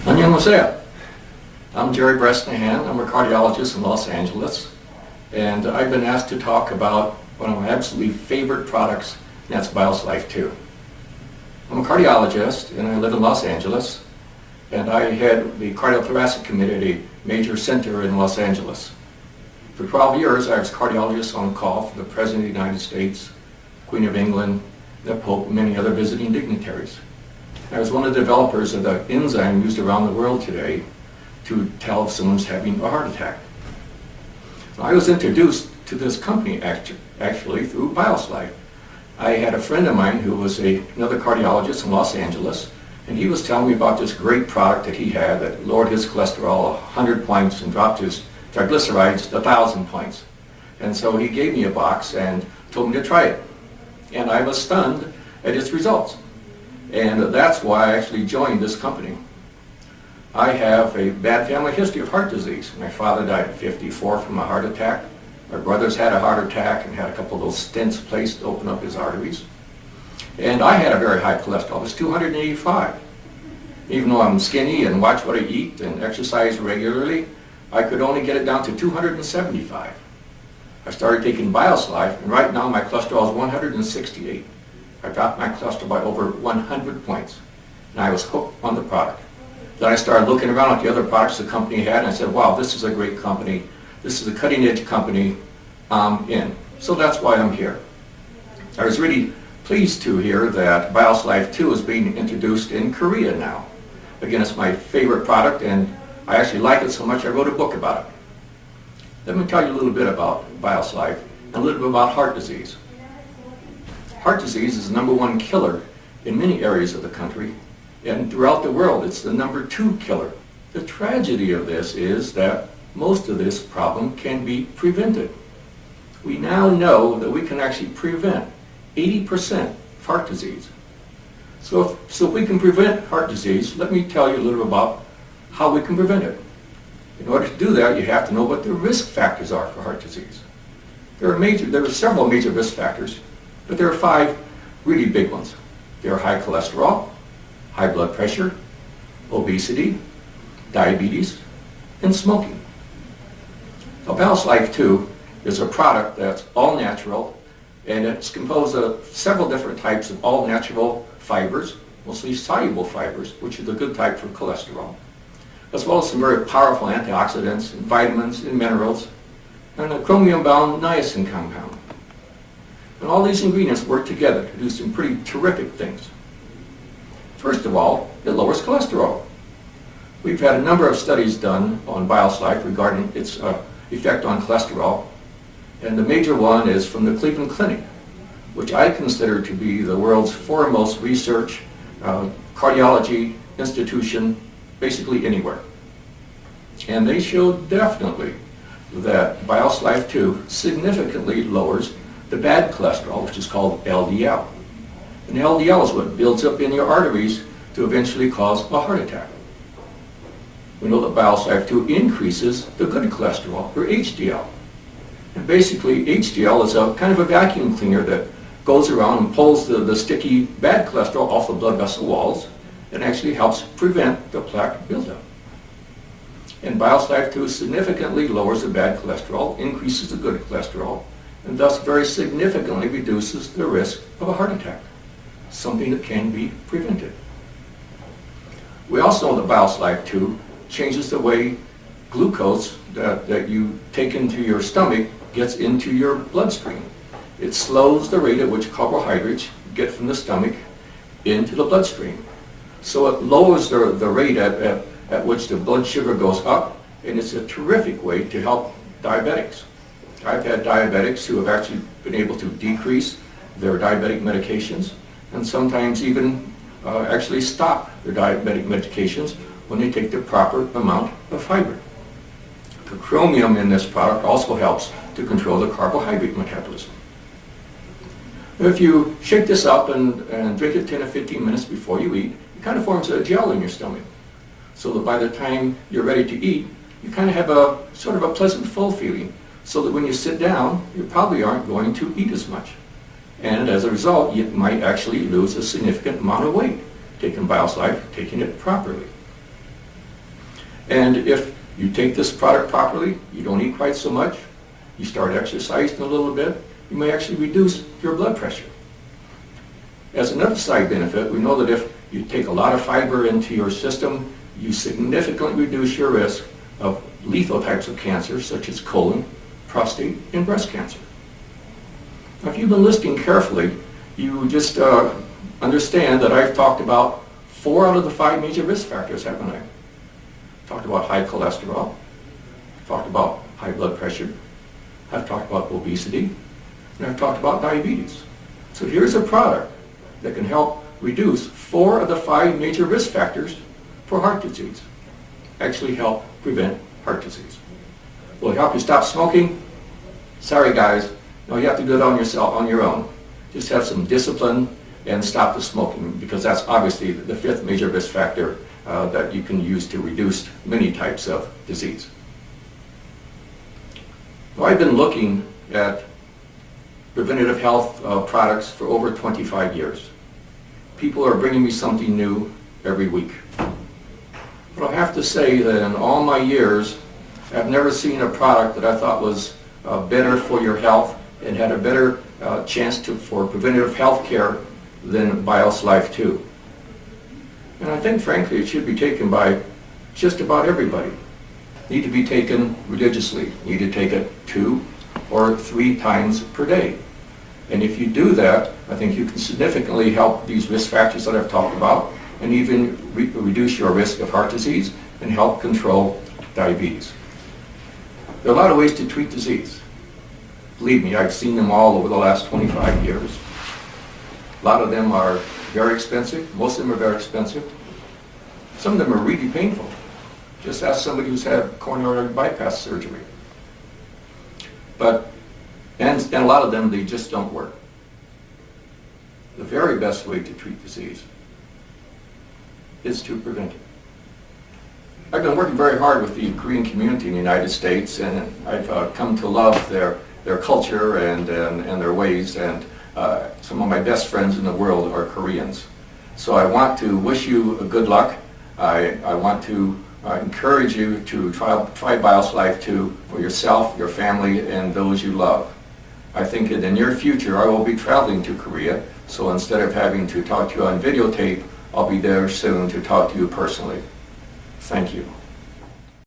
안녕하세요. I'm Dr.브레스나한. I'm a cardiologist in Los Angeles, and I've been asked to talk about one of my absolutely favorite products, and that's BIOSLIFE 2. I'm a cardiologist, and I live in Los Angeles, and I head the cardiothoracic committee at a major center in Los Angeles. For 12 years, I was cardiologist on call for the President of the United States, Queen of England, the Pope, and many other visiting dignitaries. I was one of the developers of the enzyme used around the world today to tell if someone's having a heart attack. I was introduced to this company actually through BIOSLIFE. I had a friend of mine who was another cardiologist in Los Angeles, and he was telling me about this great product that he had that lowered his cholesterol 100 points and dropped his triglycerides 1,000 points. And so he gave me a box and told me to try it. And I was stunned at its results. And that's why I actually joined this company. I have a bad family history of heart disease. My father died at 54 from a heart attack. My brothers had a heart attack and had a couple of those stents placed to open up his arteries. And I had a very high cholesterol. It was 285. Even though I'm skinny and watch what I eat and exercise regularly, I could only get it down to 275. I started taking BIOSLIFE, and right now my cholesterol is 168. I dropped my cholesterol by over 100 points, and I was hooked on the product. Then I started looking around at the other products the company had, and I said, wow, this is a great company. This is a cutting-edge company. I'm in. So that's why I'm here. I was really pleased to hear that BIOSLIFE 2 is being introduced in Korea now. Again, it's my favorite product, and I actually like it so much I wrote a book about it. Let me tell you a little bit about BIOSLIFE and a little bit about heart disease. Heart disease is the #1 killer in many areas of the country, and throughout the world it's the #2 killer. The tragedy of this is that most of this problem can be prevented. We now know that we can actually prevent 80% of heart disease. So if we can prevent heart disease, let me tell you a little about how we can prevent it. In order to do that, you have to know what the risk factors are for heart disease. There are several major risk factors, but there are 5 really big ones. There are high cholesterol, high blood pressure, obesity, diabetes, and smoking. So BIOSLIFE 2 is a product that's all natural, and it's composed of several different types of all natural fibers, mostly soluble fibers, which are the good type for cholesterol, as well as some very powerful antioxidants and vitamins and minerals, and a chromium-bound niacin compound. And all these ingredients work together to do some pretty terrific things. First of all, it lowers cholesterol. We've had a number of studies done on BIOSLIFE regarding its effect on cholesterol, and the major one is from the Cleveland Clinic, which I consider to be the world's foremost research cardiology institution basically anywhere. And they showed definitely that BIOSLIFE 2 significantly lowers the bad cholesterol, which is called LDL. And LDL is what builds up in your arteries to eventually cause a heart attack. We know that BIOSLIFE 2 increases the good cholesterol, or HDL. And basically, HDL is a kind of a vacuum cleaner that goes around and pulls the sticky bad cholesterol off the blood vessel walls and actually helps prevent the plaque buildup. And BIOSLIFE 2 significantly lowers the bad cholesterol, increases the good cholesterol, and thus very significantly reduces the risk of a heart attack, something that can be prevented. We also know that BIOSLIFE 2 changes the way glucose that you take into your stomach gets into your bloodstream. It slows the rate at which carbohydrates get from the stomach into the bloodstream. So it lowers the rate at which the blood sugar goes up, and it's a terrific way to help diabetics. I've had diabetics who have actually been able to decrease their diabetic medications, and sometimes even actually stop their diabetic medications when they take the proper amount of fiber. The chromium in this product also helps to control the carbohydrate metabolism. If you shake this up and drink it 10 or 15 minutes before you eat, it kind of forms a gel in your stomach, so that by the time you're ready to eat, you kind of have a sort of a pleasant full feeling, so that when you sit down, you probably aren't going to eat as much. And as a result, you might actually lose a significant amount of weight taking BIOSLIFE, taking it properly. And if you take this product properly, you don't eat quite so much, you start exercising a little bit, you may actually reduce your blood pressure. As another side benefit, we know that if you take a lot of fiber into your system, you significantly reduce your risk of lethal types of cancer, such as colon, prostate, and breast cancer. Now, if you've been listening carefully, you just understand that I've talked about 4 out of the 5 major risk factors, haven't I? Talked about high cholesterol, talked about high blood pressure, I've talked about obesity, and I've talked about diabetes. So here's a product that can help reduce 4 of the 5 major risk factors for heart disease. Actually help prevent heart disease. Will it help you stop smoking? Sorry guys, no, you have to do it on your own. Just have some discipline and stop the smoking, because that's obviously the 5th major risk factor that you can use to reduce many types of disease. Well, I've been looking at preventative health products for over 25 years. People are bringing me something new every week. But I have to say that in all my years, I've never seen a product that I thought was better for your health and had a better chance for preventative health care than BIOSLIFE 2. And I think, frankly, it should be taken by just about everybody. Need to be taken religiously. Need to take it 2 or 3 times per day. And if you do that, I think you can significantly help these risk factors that I've talked about, and even reduce your risk of heart disease and help control diabetes. There are a lot of ways to treat disease. Believe me, I've seen them all over the last 25 years. A lot of them are very expensive. Most of them are very expensive. Some of them are really painful. Just ask somebody who's had coronary bypass surgery. And a lot of them, they just don't work. The very best way to treat disease is to prevent it. I've been working very hard with the Korean community in the United States, and I've come to love their culture and their ways, and some of my best friends in the world are Koreans. So I want to wish you good luck. I want to encourage you to try BIOSLIFE 2 for yourself, your family, and those you love. I think in the near future I will be traveling to Korea, so instead of having to talk to you on videotape, I'll be there soon to talk to you personally. Thank you.